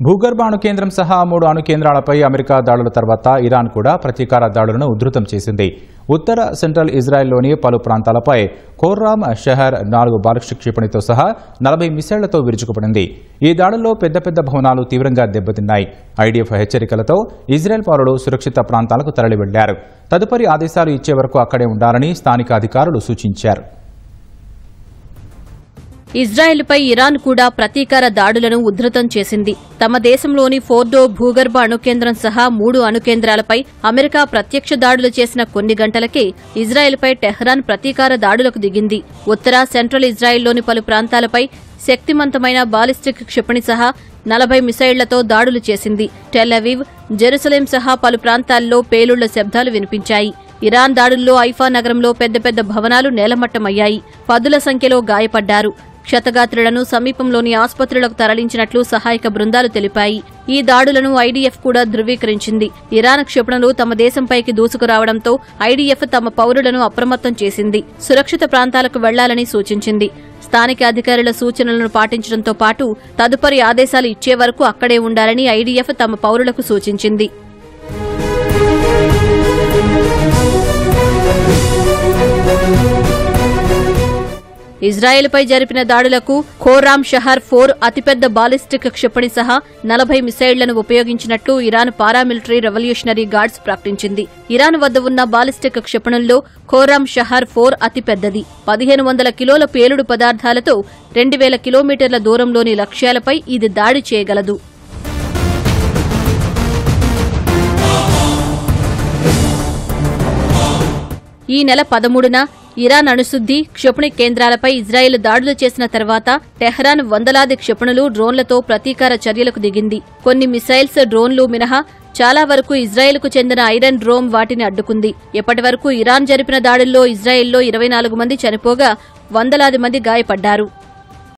భూగర్భ అణు కేంద్రం సహా 3 అణు కేంద్రాలపై అమెరికా దాడుల తర్వాత ఇరాన్ కూడా ప్రతీకార దాడులను ఉధృతం చేసింది. ఉత్తర సెంట్రల్ ఇజ్రాయెల్లోని పలు ప్రాంతాలపై ఖోర్రామ్ షహర్ 4 బాలిస్టిక్ క్షిపణితో సహా 40 మిసైళ్లతో విరుచుకుపడింది. ఈ దాడుల్లో పెద్ద పెద్ద భవనాలు తీవ్రంగా దెబ్బతిన్నాయి. ఐడీఎఫ్ హెచ్చరికలతో ఇజ్రాయెల్ పౌరులు సురక్షిత ప్రాంతాలకు తరలి వెళ్లారు. తదుపరి ఆదేశాలు ఇచ్చే వరకు అక్కడే ఉండాలని స్థానిక అధికారులు సూచించారు. ఇజ్రాయెల్పై ఇరాన్ కూడా ప్రతీకార దాడులను ఉధృతం చేసింది. తమ దేశంలోని ఫోర్డో భూగర్భ అణుకేంద్రం సహా 3 అణుకేంద్రాలపై అమెరికా ప్రత్యక్ష దాడులు చేసిన కొన్ని గంటలకే ఇజ్రాయెల్పై టెహ్రాన్ ప్రతీకార దాడులకు దిగింది. ఉత్తర సెంట్రల్ ఇజ్రాయెల్లోని పలు ప్రాంతాలపై శక్తిమంతమైన బాలిస్టిక్ క్షిపణి సహా 40 మిసైళ్లతో దాడులు చేసింది. టెల్ అవీవ్, జెరూసలేం సహా పలు ప్రాంతాల్లో పేలుళ్ల శబ్దాలు వినిపించాయి. ఇరాన్ దాడుల్లో ఐఫా నగరంలో పెద్ద పెద్ద భవనాలు నేలమట్టమయ్యాయి. పదుల సంఖ్యలో గాయపడ్డారు. క్షతగాత్రులను సమీపంలోని ఆసుపత్రులకు తరలించినట్లు సహాయక బృందాలు తెలిపాయి. ఈ దాడులను ఐడీఎఫ్ కూడా ధృవీకరించింది. ఇరాన్ క్షిపణులు తమ దేశంపైకి దూసుకురావడంతో ఐడీఎఫ్ తమ పౌరులను అప్రమత్తం చేసింది. సురక్షిత ప్రాంతాలకు వెళ్లాలని సూచించింది. స్థానిక అధికారుల సూచనలను పాటించడంతో పాటు తదుపరి ఆదేశాలు ఇచ్చే వరకు అక్కడే ఉండాలని ఐడీఎఫ్ తమ పౌరులకు సూచించింది. ఇజ్రాయెల్పై జరిపిన దాడులకు ఖోర్రామ్ షహర్ 4 అతిపెద్ద బాలిస్టిక్ క్షిపణి సహా 40 మిసైళ్లను ఉపయోగించినట్లు ఇరాన్ పారామిలిటరీ రెవల్యూషనరీ గార్డ్స్ ప్రకటించింది. ఇరాన్ వద్ద ఉన్న బాలిస్టిక్ క్షిపణుల్లో ఖోర్రామ్ షహర్ 4 అతిపెద్దది. 1500 కిలోల పేలుడు పదార్థాలతో 2000 కిలోమీటర్ల దూరంలోని లక్ష్యాలపై ఇది దాడి చేయగలదు. ఈ నెల 13న ఇరాన్ అణుశుద్ది క్షిపణి కేంద్రాలపై ఇజ్రాయెల్ దాడులు చేసిన తర్వాత టెహ్రాన్ వందలాది క్షిపణులు, డ్రోన్లతో ప్రతీకార చర్యలకు దిగింది. కొన్ని మిసైల్స్, డ్రోన్లు మినహా చాలా వరకు ఇజ్రాయెల్కు చెందిన ఐరన్ డ్రోమ్ వాటిని అడ్డుకుంది. ఇప్పటి వరకు ఇరాన్ జరిపిన దాడుల్లో ఇజ్రాయెల్లో 24 మంది చనిపోగా వందలాది మంది గాయపడ్డారు.